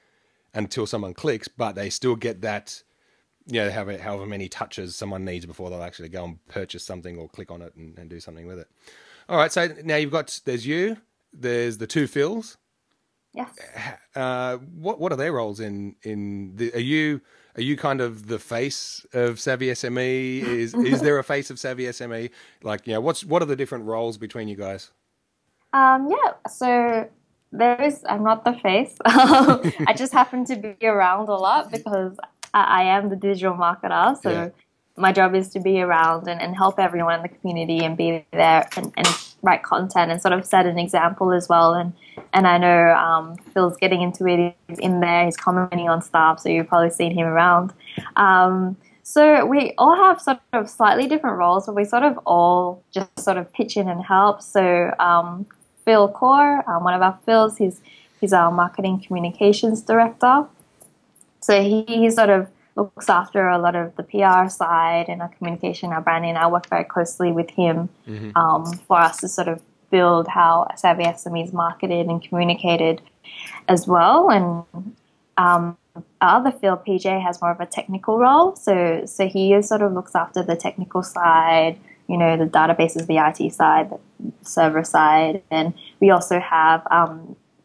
until someone clicks, but they still get that. However many touches someone needs before they'll actually go and purchase something or click on it and do something with it. All right, so now there's the two Phils.
Yes.
What are their roles in are you kind of the face of Savvy SME? Is there a face of Savvy SME? Like, what are the different roles between you guys?
Yeah, so I'm not the face. I just happen to be around a lot because I am the digital marketer. So my job is to be around and help everyone in the community and be there and write content and sort of set an example as well. And I know Phil's getting into it. He's in there. He's commenting on stuff. So you've probably seen him around. So we all have sort of slightly different roles, but we sort of all just sort of pitch in and help. So Phil Core, one of our Phils, he's our marketing communications director. So he sort of looks after a lot of the PR side and our communication, our branding. I work very closely with him for us to sort of build how Savvy SME is marketed and communicated as well. And our other Phil, PJ, has more of a technical role. So he sort of looks after the technical side, the databases, the IT side, the server side. And we also have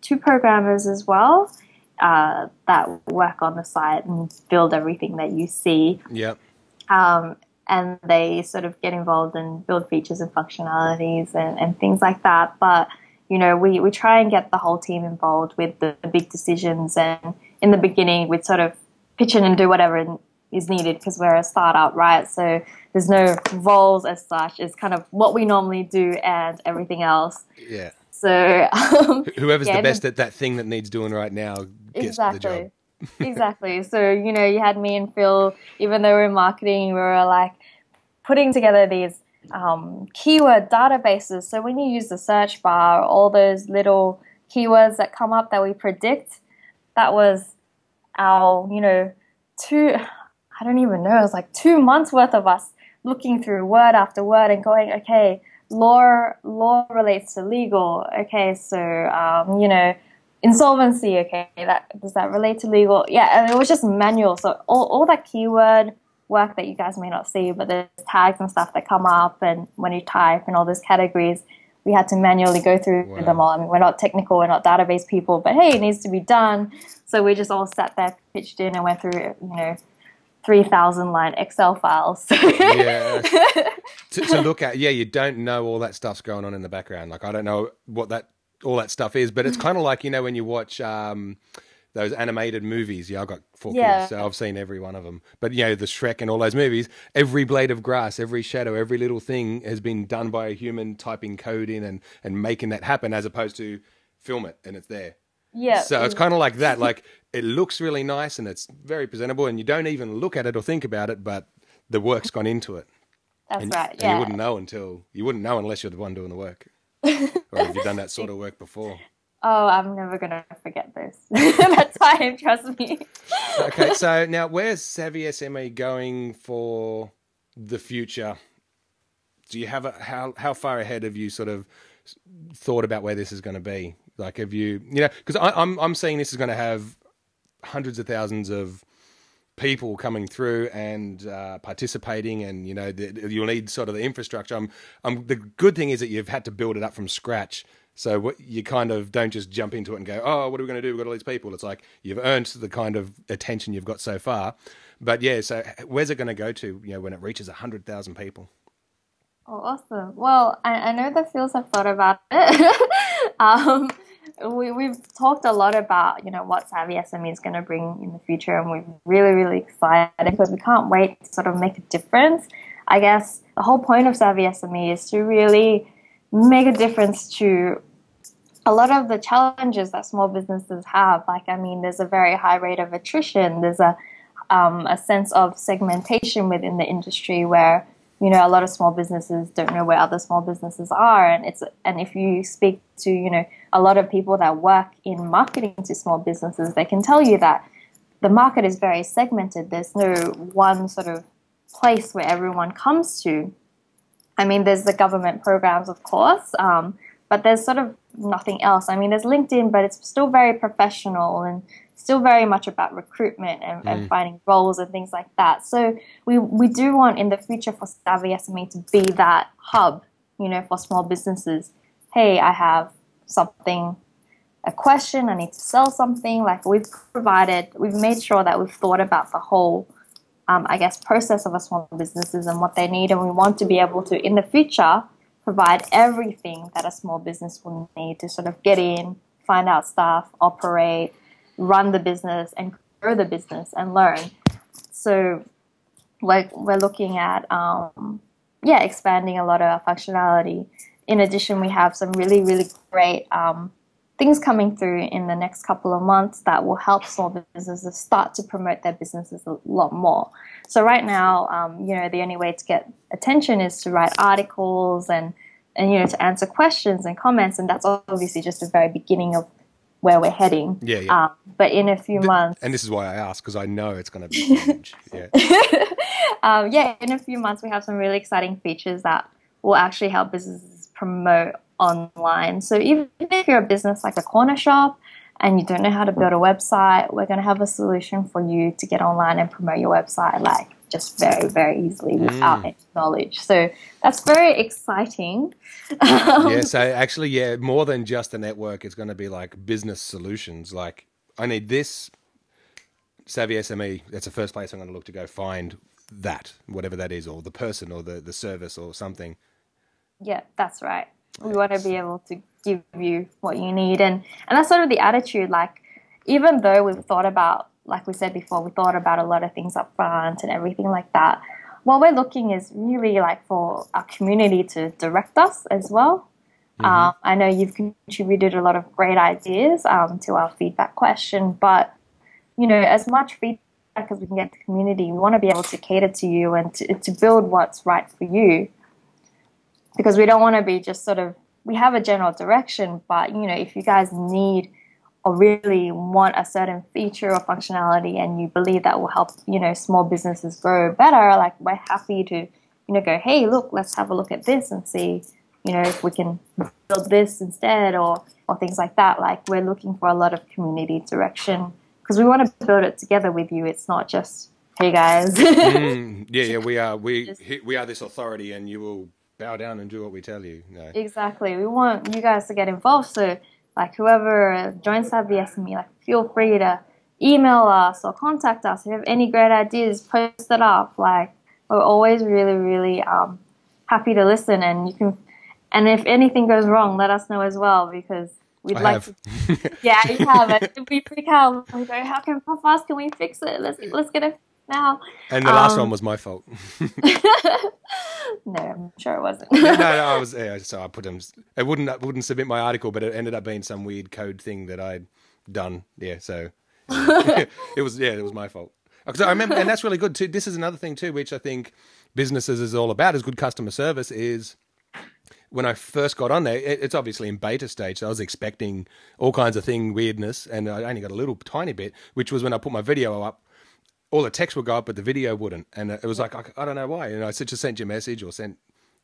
two programmers as well that work on the site and build everything that you see.
Yep.
And they sort of get involved and build features and functionalities and things like that. But, we try and get the whole team involved with the big decisions. And in the beginning, we'd sort of pitch in and do whatever is needed because we're a startup, right? So there's no roles as such. It's kind of what we normally do and everything else.
Yeah.
So
whoever's the best at that thing that needs doing right now gets the job.
Exactly. So, you had me and Phil, even though we're in marketing, we were like putting together these keyword databases. So when you use the search bar, all those little keywords that come up that we predict, that was our, I don't even know, it was like 2 months worth of us looking through word after word and going, okay, law relates to legal. Okay, so, insolvency. Okay, does that relate to legal? Yeah, and it was just manual. So all that keyword work that you guys may not see, but there's tags and stuff that come up, and when you type and all those categories, we had to manually go through them all. I mean, we're not technical, we're not database people, but hey, it needs to be done. So we just all sat there, pitched in, and went through, 3,000 line Excel files.
Yeah. to look at, you don't know all that stuff's going on in the background. Like, I don't know what all that stuff is, but it's kind of like, when you watch those animated movies. I've got 4 kids, so I've seen every one of them. But, the Shrek and all those movies, every blade of grass, every shadow, every little thing has been done by a human typing code in and making that happen, as opposed to film it and it's there.
Yeah.
So it's kind of like that. Like, it looks really nice and it's very presentable, and you don't even look at it or think about it, but the work's gone into it.
That's right.
And you wouldn't know unless you're the one doing the work. Or have you done that sort of work before?
Oh, I'm never going to forget this. That time, trust me.
Okay, so now where's Savvy SME going for the future? Do you have how far ahead have you sort of thought about where this is going to be? Like, have you, because I'm seeing this is going to have hundreds of thousands of people coming through and participating, and you'll need sort of the infrastructure. The good thing is that you've had to build it up from scratch. So you kind of don't just jump into it and go, oh, what are we going to do? We've got all these people. It's like you've earned the kind of attention you've got so far. But so where's it going to go to, when it reaches 100,000 people?
Oh, awesome. Well, I know the fields have thought about it. We've talked a lot about, what Savvy SME is going to bring in the future, and we're really, really excited because we can't wait to sort of make a difference. I guess the whole point of Savvy SME is to really make a difference to a lot of the challenges that small businesses have. Like, I mean, there's a very high rate of attrition. There's a sense of segmentation within the industry where, a lot of small businesses don't know where other small businesses are. And if you speak to, a lot of people that work in marketing to small businesses, they can tell you that the market is very segmented. There's no one sort of place where everyone comes to. I mean, there's the government programs, of course, but there's sort of nothing else. I mean, there's LinkedIn, but it's still very professional and still very much about recruitment and finding roles and things like that. So we do want in the future for Savvy SME to be that hub, for small businesses. Hey, I have a question, I need to sell something. Like, we've made sure that we've thought about the whole process of a small businesses and what they need, and we want to be able to, in the future, provide everything that a small business will need to sort of get in, find out stuff, operate, run the business, and grow the business and learn. So we're looking at expanding a lot of our functionality. In addition, we have some really, really great things coming through in the next couple of months that will help small businesses start to promote their businesses a lot more. So right now, the only way to get attention is to write articles and to answer questions and comments, and that's obviously just the very beginning of where we're heading.
Yeah.
But in a few months,
and this is why I ask, because I know it's going to be huge.
In a few months, we have some really exciting features that will actually help businesses promote online. So even if you're a business like a corner shop and you don't know how to build a website, we're going to have a solution for you to get online and promote your website, like, just very, very easily without any knowledge. So that's very exciting.
So actually, more than just a network, it's going to be like business solutions. Like, I need this, Savvy SME, that's the first place I'm going to look to go find that, whatever that is, or the person or the service or something.
Yeah, that's right. We want to be able to give you what you need. And that's sort of the attitude. Like, even though we've thought about, like we said before, we thought about a lot of things up front and everything like that, what we're looking is really like for our community to direct us as well. I know you've contributed a lot of great ideas to our feedback question, but, as much feedback as we can get to the community, we want to be able to cater to you and to build what's right for you. Because we don't want to be just sort of, we have a general direction, but, if you guys need or really want a certain feature or functionality and you believe that will help, small businesses grow better, like, we're happy to, go, hey, look, let's have a look at this and see, if we can build this instead or things like that. Like, we're looking for a lot of community direction because we want to build it together with you. It's not just, hey guys.
Yeah, we are.
Just
We are this authority, and you will bow down and do what we tell you. No.
exactly. We want you guys to get involved. So, like, whoever joins Savvy SME, like, feel free to email us or contact us. If you have any great ideas, post it up. Like, we're always really, really happy to listen. And you can, and if anything goes wrong, let us know as well because we'd
I
like
have.
to. Yeah, you have it. If we freak out, we go, how fast can we fix it? Let's get it now.
And the last one was my fault.
No, I'm sure it wasn't.
No, I was. Yeah, so I put them. I wouldn't submit my article, but it ended up being some weird code thing that I'd done. Yeah, so it was my fault. Because I remember, and that's really good too. This is another thing too, which I think businesses is all about. Is good customer service. Is when I first got on there, it's obviously in beta stage. So I was expecting all kinds of weirdness, and I only got a little tiny bit, which was when I put my video up. All the text would go up, but the video wouldn't. And it was like, I don't know why. And I just sent you a message or sent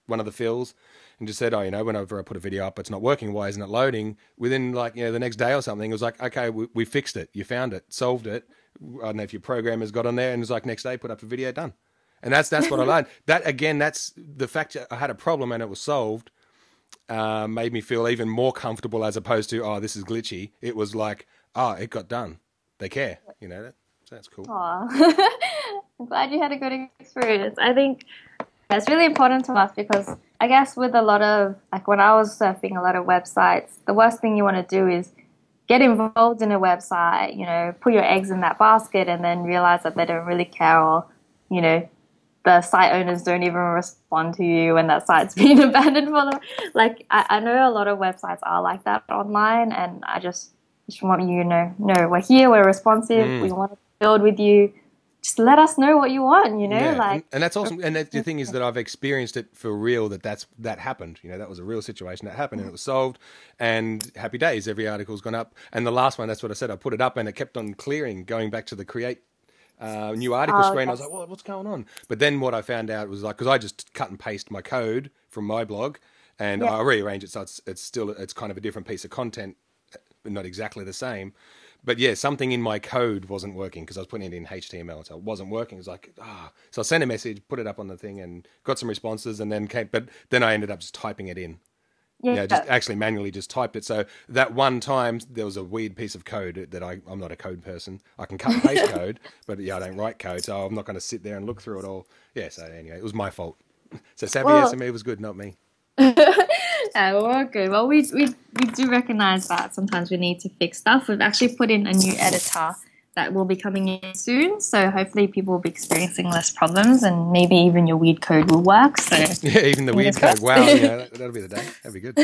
one of the fills and just said, whenever I put a video up, it's not working. Why isn't it loading? Within the next day or something, it was like, okay, we fixed it. You found it, solved it. I don't know if your programmer's got on there, and it was like next day, put up a video, done. And that's what I learned. That again, that's the fact that I had a problem and it was solved, made me feel even more comfortable as opposed to, oh, this is glitchy. It was like, oh, it got done. They care, So that's cool.
Aw. I'm glad you had a good experience. I think it's really important to us because I guess with a lot of, like when I was surfing a lot of websites, the worst thing you want to do is get involved in a website, put your eggs in that basket and then realize that they don't really care or, the site owners don't even respond to you when that site's been abandoned for them. Like, I know a lot of websites are like that online, and I just want you to know, no, we're here, we're responsive, we want to build with you. Just let us know what you want,
Yeah. And that's awesome. And the thing is that I've experienced it for real, that happened. That was a real situation that happened and it was solved, and happy days. Every article's gone up. And the last one, that's what I said. I put it up and it kept on clearing, going back to the create new article screen.
Yes.
I was like, what's going on? But then what I found out was because I just cut and paste my code from my blog and I rearrange it so it's kind of a different piece of content, but not exactly the same. But yeah, something in my code wasn't working because I was putting it in HTML, so it wasn't working. It was like, So I sent a message, put it up on the thing, and got some responses, and then I ended up just typing it in.
Yeah.
Just actually manually just typed it. So that one time there was a weird piece of code that I'm not a code person. I can cut and paste code, but I don't write code, so I'm not going to sit there and look through it all. Yeah. So anyway, it was my fault. So Savvy SME was good, not me.
We're good. Well, we do recognize that sometimes we need to fix stuff. We've actually put in a new editor that will be coming in soon, so hopefully people will be experiencing less problems and maybe even your weird code will work. So
yeah, even the weird code. Wow, that'll be the day. That'd be good.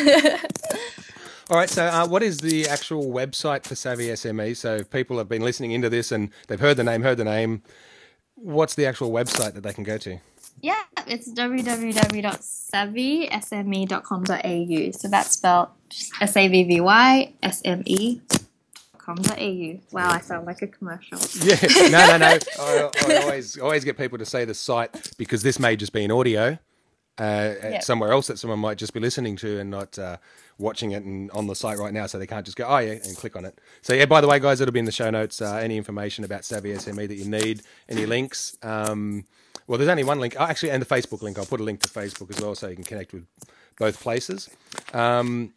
All right, so what is the actual website for Savvy SME? So if people have been listening into this and they've heard the name, what's the actual website that they can go to?
Yeah, it's www.savvysme.com.au. So that's spelled SavvySME.com.au. Wow, I sound like a commercial.
Yeah, no. I always get people to say the site because this may just be an audio somewhere else that someone might just be listening to and not watching it and on the site right now, so they can't just go, oh yeah, and click on it. So yeah, by the way, guys, it'll be in the show notes. Any information about Savvy SME that you need, any links. Well, there's only one link, actually, and the Facebook link. I'll put a link to Facebook as well so you can connect with both places. Well,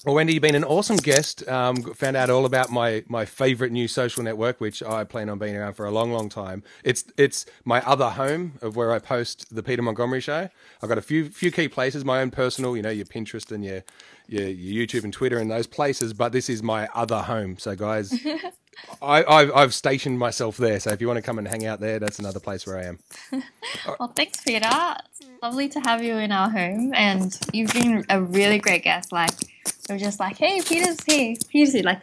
Wendy, you've been an awesome guest. Found out all about my favourite new social network, which I plan on being around for a long, long time. It's my other home of where I post the Peter Montgomery Show. I've got a few key places, my own personal, your Pinterest and your YouTube and Twitter and those places, but this is my other home. So, guys, I've stationed myself there. So if you want to come and hang out there, that's another place where I am.
Well, thanks, Peter. It's lovely to have you in our home, and you've been a really great guest. Like, we're just like, hey, Peter's here. Like,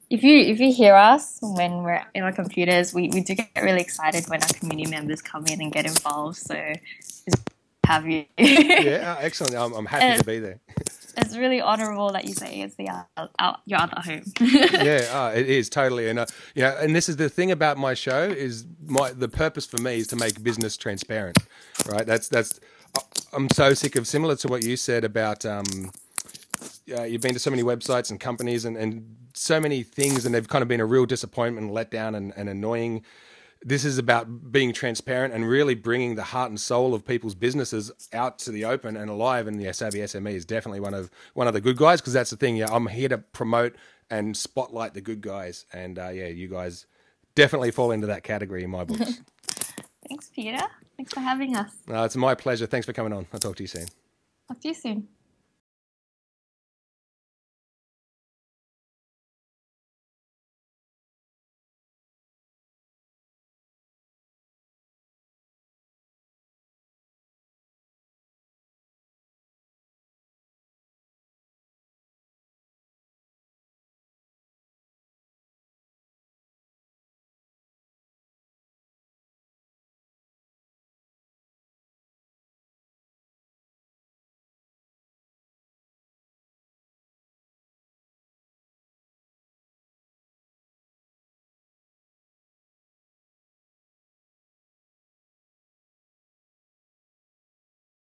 if you hear us when we're in our computers, we do get really excited when our community members come in and get involved. So, just have you.
Yeah, excellent. I'm happy to be there.
It's really honourable that you say it's your other home.
Yeah, it is totally, and and this is the thing about my show is the purpose for me is to make business transparent, right? That's I'm so sick of, similar to what you said about you've been to so many websites and companies and so many things, and they've kind of been a real disappointment and letdown and annoying. this is about being transparent and really bringing the heart and soul of people's businesses out to the open and alive. And Savvy SME is definitely one of the good guys, because that's the thing. Yeah, I'm here to promote and spotlight the good guys, and you guys definitely fall into that category in my books.
Thanks, Peter. Thanks for having us.
It's my pleasure. Thanks for coming on. I'll talk to you soon.
Talk to you soon.